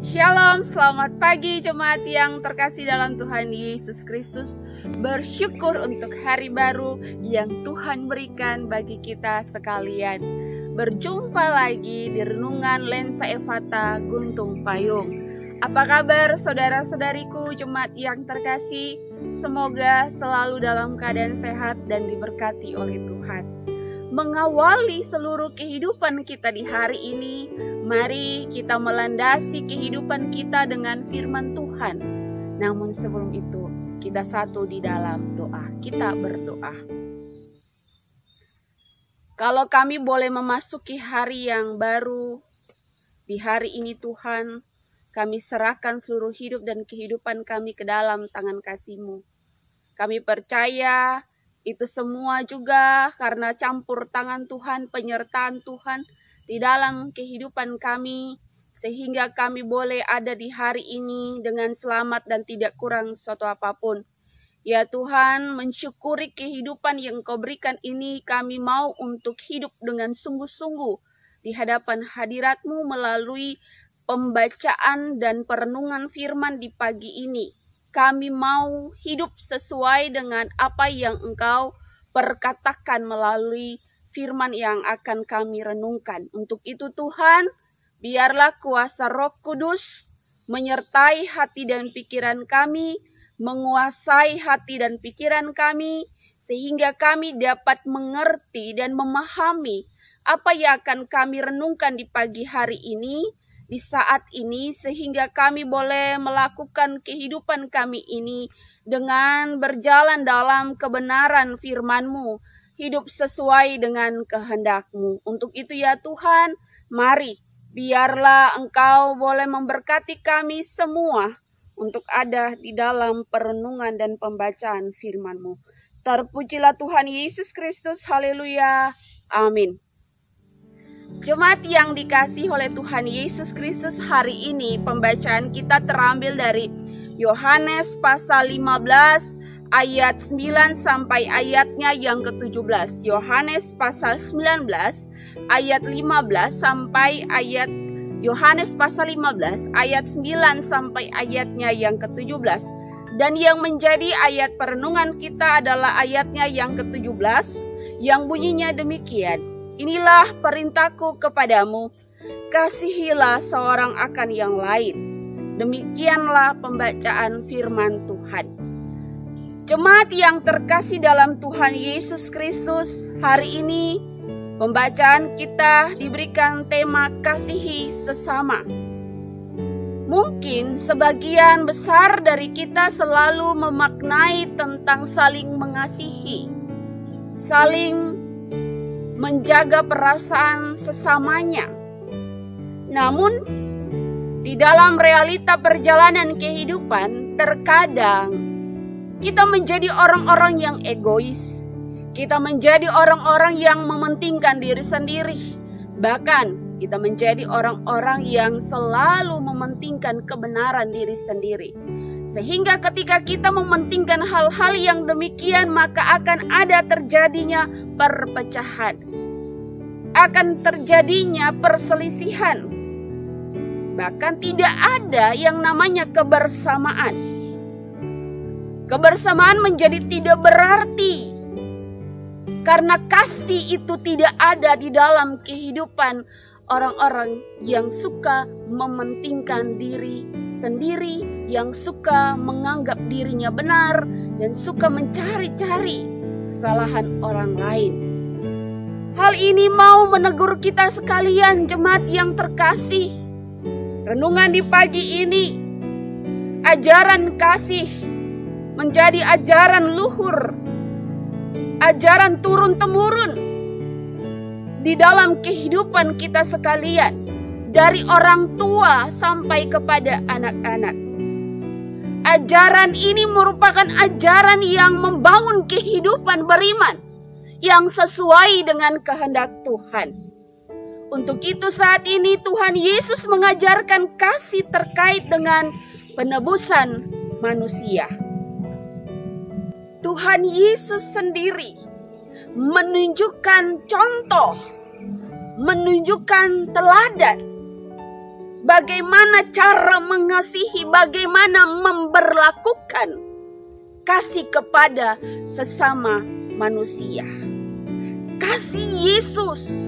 Shalom, selamat pagi jemaat yang terkasih dalam Tuhan Yesus Kristus. Bersyukur untuk hari baru yang Tuhan berikan bagi kita sekalian. Berjumpa lagi di Renungan Lensa Efata Guntung Payung. Apa kabar saudara-saudariku jemaat yang terkasih? Semoga selalu dalam keadaan sehat dan diberkati oleh Tuhan. Mengawali seluruh kehidupan kita di hari ini, mari kita melandasi kehidupan kita dengan firman Tuhan. Namun sebelum itu, kita satu di dalam doa. Kita berdoa. Kalau kami boleh memasuki hari yang baru, di hari ini Tuhan, kami serahkan seluruh hidup dan kehidupan kami ke dalam tangan kasih-Mu. Kami percaya itu semua juga karena campur tangan Tuhan, penyertaan Tuhan di dalam kehidupan kami, sehingga kami boleh ada di hari ini dengan selamat dan tidak kurang suatu apapun. Ya Tuhan, mensyukuri kehidupan yang Kau berikan ini, kami mau untuk hidup dengan sungguh-sungguh di hadapan hadirat-Mu melalui pembacaan dan perenungan firman di pagi ini. Kami mau hidup sesuai dengan apa yang Engkau perkatakan melalui firman yang akan kami renungkan. Untuk itu Tuhan, biarlah kuasa Roh Kudus menyertai hati dan pikiran kami, menguasai hati dan pikiran kami, sehingga kami dapat mengerti dan memahami apa yang akan kami renungkan di pagi hari ini, di saat ini, sehingga kami boleh melakukan kehidupan kami ini dengan berjalan dalam kebenaran firman-Mu, hidup sesuai dengan kehendak-Mu. Untuk itu ya Tuhan, mari biarlah Engkau boleh memberkati kami semua untuk ada di dalam perenungan dan pembacaan firman-Mu. Terpujilah Tuhan Yesus Kristus, haleluya, amin. Jemaat yang dikasihi oleh Tuhan Yesus Kristus, hari ini pembacaan kita terambil dari Yohanes pasal 15 ayat 9 sampai ayatnya yang ke-17. Yohanes pasal 19 ayat 15 sampai ayat Yohanes pasal 15 ayat 9 sampai ayatnya yang ke-17. Dan yang menjadi ayat perenungan kita adalah ayatnya yang ke-17 yang bunyinya demikian. Inilah perintahku kepadamu, kasihilah seorang akan yang lain. Demikianlah pembacaan firman Tuhan. Jemaat yang terkasih dalam Tuhan Yesus Kristus, hari ini pembacaan kita diberikan tema kasihi sesama. Mungkin sebagian besar dari kita selalu memaknai tentang saling mengasihi, saling menjaga perasaan sesamanya. Namun, di dalam realita perjalanan kehidupan, terkadang kita menjadi orang-orang yang egois. Kita menjadi orang-orang yang mementingkan diri sendiri. Bahkan, kita menjadi orang-orang yang selalu mementingkan kebenaran diri sendiri. Sehingga ketika kita mementingkan hal-hal yang demikian, maka akan ada terjadinya perpecahan. Akan terjadinya perselisihan. Bahkan tidak ada yang namanya kebersamaan. Kebersamaan menjadi tidak berarti. Karena kasih itu tidak ada di dalam kehidupan orang-orang yang suka mementingkan diri sendiri, yang suka menganggap dirinya benar, dan suka mencari-cari kesalahan orang lain. Hal ini mau menegur kita sekalian jemaat yang terkasih. Renungan di pagi ini, ajaran kasih menjadi ajaran luhur, ajaran turun-temurun di dalam kehidupan kita sekalian, dari orang tua sampai kepada anak-anak. Ajaran ini merupakan ajaran yang membangun kehidupan beriman yang sesuai dengan kehendak Tuhan. Untuk itu saat ini Tuhan Yesus mengajarkan kasih terkait dengan penebusan manusia. Tuhan Yesus sendiri menunjukkan contoh, menunjukkan teladan bagaimana cara mengasihi, bagaimana memperlakukan kasih kepada sesama manusia. Kasih Yesus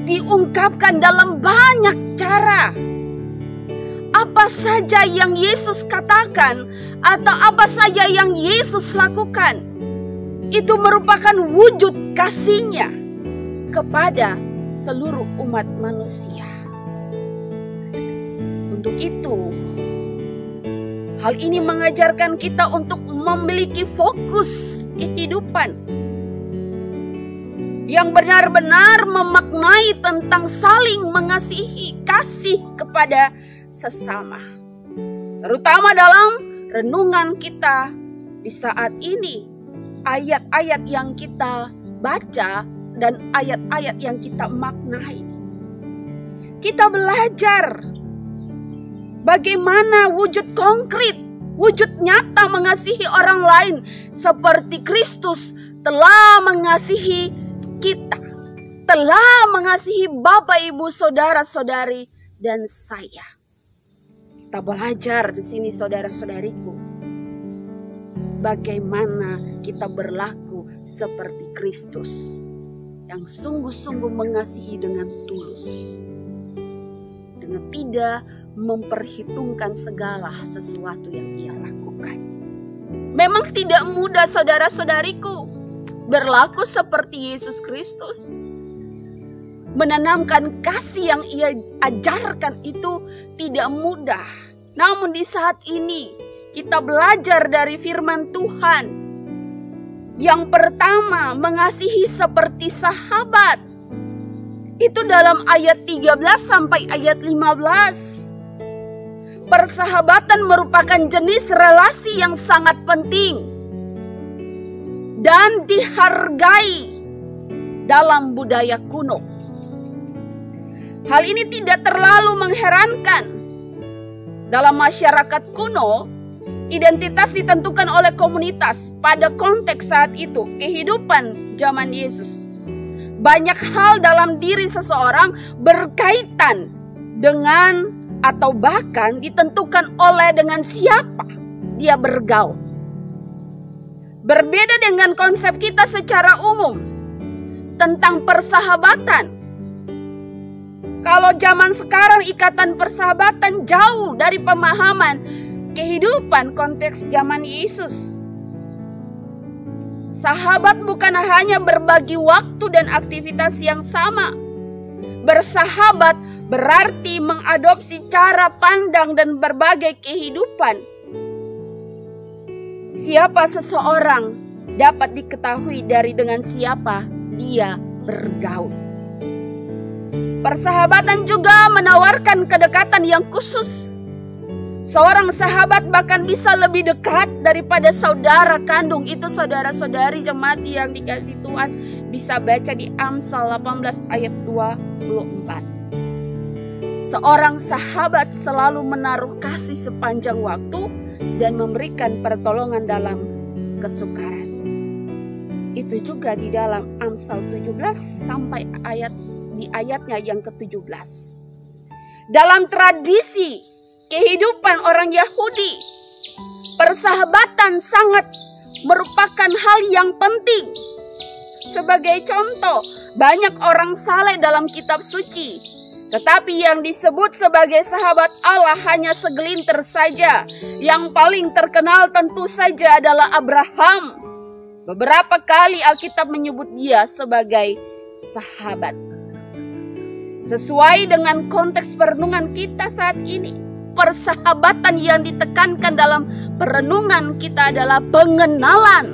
diungkapkan dalam banyak cara. Apa saja yang Yesus katakan atau apa saja yang Yesus lakukan, itu merupakan wujud kasih-Nya kepada seluruh umat manusia. Untuk itu, hal ini mengajarkan kita untuk memiliki fokus kehidupan yang benar-benar memaknai tentang saling mengasihi, kasih kepada sesama. Terutama dalam renungan kita di saat ini, ayat-ayat yang kita baca dan ayat-ayat yang kita maknai. Kita belajar bagaimana wujud konkret, wujud nyata mengasihi orang lain seperti Kristus telah mengasihi kita, telah mengasihi Bapak, Ibu, saudara-saudari, dan saya. Kita belajar di sini, saudara-saudariku, bagaimana kita berlaku seperti Kristus yang sungguh-sungguh mengasihi dengan tulus, dengan tidak memperhitungkan segala sesuatu yang Ia lakukan. Memang tidak mudah, saudara-saudariku, berlaku seperti Yesus Kristus. Menanamkan kasih yang Ia ajarkan itu tidak mudah. Namun di saat ini kita belajar dari firman Tuhan. Yang pertama, mengasihi seperti sahabat. Itu dalam ayat 13 sampai ayat 15. Persahabatan merupakan jenis relasi yang sangat penting dan dihargai dalam budaya kuno. Hal ini tidak terlalu mengherankan. Dalam masyarakat kuno, identitas ditentukan oleh komunitas pada konteks saat itu, kehidupan zaman Yesus. Banyak hal dalam diri seseorang berkaitan dengan atau bahkan ditentukan oleh dengan siapa dia bergaul. Berbeda dengan konsep kita secara umum tentang persahabatan. Kalau zaman sekarang ikatan persahabatan jauh dari pemahaman kehidupan konteks zaman Yesus. Sahabat bukan hanya berbagi waktu dan aktivitas yang sama. Bersahabat berarti mengadopsi cara pandang dan berbagai kehidupan. Siapa seseorang dapat diketahui dari dengan siapa dia bergaul. Persahabatan juga menawarkan kedekatan yang khusus. Seorang sahabat bahkan bisa lebih dekat daripada saudara kandung. Itu saudara-saudari jemaat yang dikasih Tuhan bisa baca di Amsal 18 ayat 24. Seorang sahabat selalu menaruh kasih sepanjang waktu dan memberikan pertolongan dalam kesukaran. Itu juga di dalam Amsal 17 sampai di ayatnya yang ke-17. Dalam tradisi kehidupan orang Yahudi, persahabatan sangat merupakan hal yang penting. Sebagai contoh, banyak orang saleh dalam kitab suci, tetapi yang disebut sebagai sahabat Allah hanya segelintir saja. Yang paling terkenal tentu saja adalah Abraham. Beberapa kali Alkitab menyebut dia sebagai sahabat. Sesuai dengan konteks perenungan kita saat ini, persahabatan yang ditekankan dalam perenungan kita adalah pengenalan.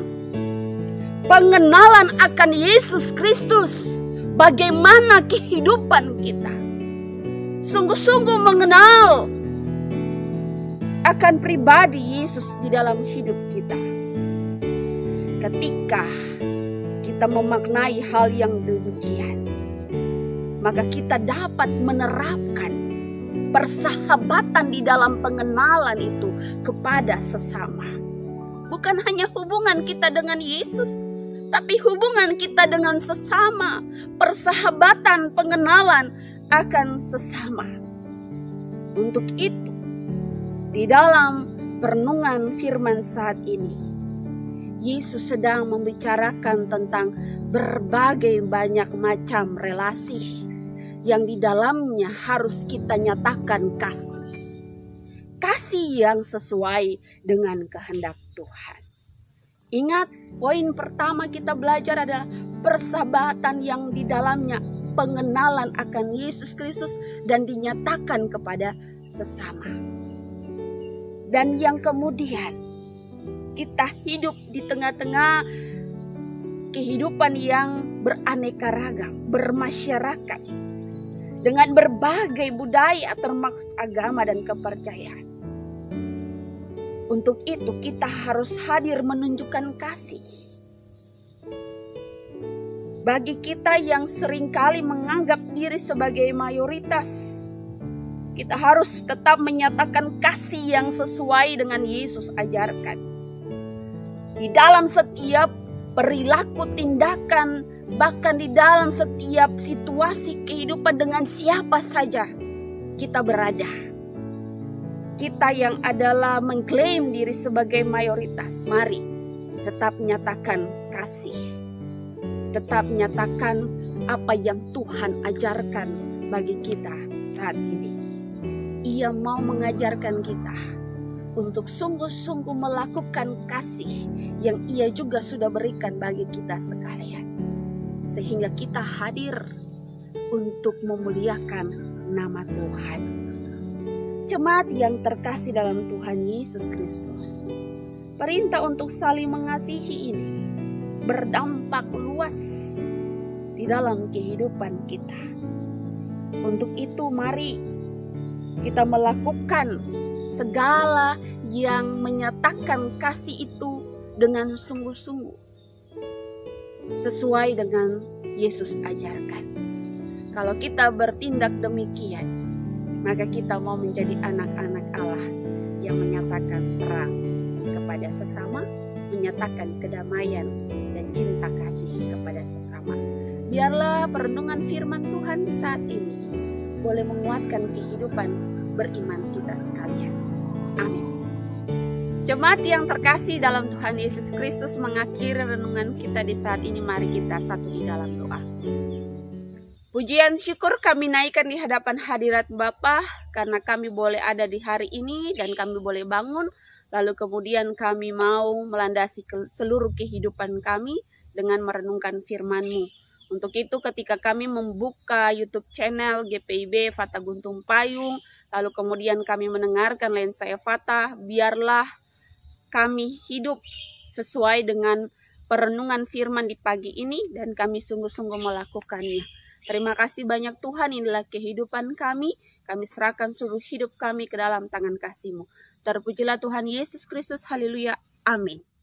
Pengenalan akan Yesus Kristus. Bagaimana kehidupan kita. Sungguh-sungguh mengenal akan pribadi Yesus di dalam hidup kita. Ketika kita memaknai hal yang demikian, maka kita dapat menerapkan persahabatan di dalam pengenalan itu kepada sesama. Bukan hanya hubungan kita dengan Yesus, tapi hubungan kita dengan sesama. Persahabatan, pengenalan akan sesama. Untuk itu, di dalam perenungan firman saat ini, Yesus sedang membicarakan tentang berbagai banyak macam relasi yang di dalamnya harus kita nyatakan kasih. Kasih yang sesuai dengan kehendak Tuhan. Ingat, poin pertama kita belajar adalah persahabatan yang di dalamnya pengenalan akan Yesus Kristus dan dinyatakan kepada sesama. Dan yang kemudian kita hidup di tengah-tengah kehidupan yang beraneka ragam, bermasyarakat dengan berbagai budaya termasuk agama dan kepercayaan. Untuk itu kita harus hadir menunjukkan kasih. Bagi kita yang seringkali menganggap diri sebagai mayoritas, kita harus tetap menyatakan kasih yang sesuai dengan Yesus ajarkan. Di dalam setiap perilaku, tindakan, bahkan di dalam setiap situasi kehidupan dengan siapa saja kita berada. Kita yang adalah mengklaim diri sebagai mayoritas, mari tetap nyatakan kasih. Tetap nyatakan apa yang Tuhan ajarkan bagi kita saat ini. Ia mau mengajarkan kita untuk sungguh-sungguh melakukan kasih yang Ia juga sudah berikan bagi kita sekalian. Sehingga kita hadir untuk memuliakan nama Tuhan. Jemaat yang terkasih dalam Tuhan Yesus Kristus, perintah untuk saling mengasihi ini berdampak luas di dalam kehidupan kita. Untuk itu mari kita melakukan segala yang menyatakan kasih itu dengan sungguh-sungguh sesuai dengan Yesus ajarkan. Kalau kita bertindak demikian, maka kita mau menjadi anak-anak Allah yang menyatakan terang kepada sesama, menyatakan kedamaian dan cinta kasih kepada sesama. Biarlah perenungan firman Tuhan saat ini boleh menguatkan kehidupan beriman kita sekalian. Amin. Jemaat yang terkasih dalam Tuhan Yesus Kristus, mengakhiri renungan kita di saat ini, mari kita satu di dalam doa. Pujian syukur kami naikkan di hadapan hadirat Bapa karena kami boleh ada di hari ini dan kami boleh bangun. Lalu kemudian kami mau melandasi seluruh kehidupan kami dengan merenungkan firman-Mu. Untuk itu ketika kami membuka YouTube channel GPIB Fata Guntung Payung, lalu kemudian kami mendengarkan Lensa Fata, biarlah kami hidup sesuai dengan perenungan firman di pagi ini dan kami sungguh-sungguh melakukannya. Terima kasih banyak Tuhan, inilah kehidupan kami. Kami serahkan seluruh hidup kami ke dalam tangan kasih-Mu. Terpujilah Tuhan Yesus Kristus, haleluya, amin.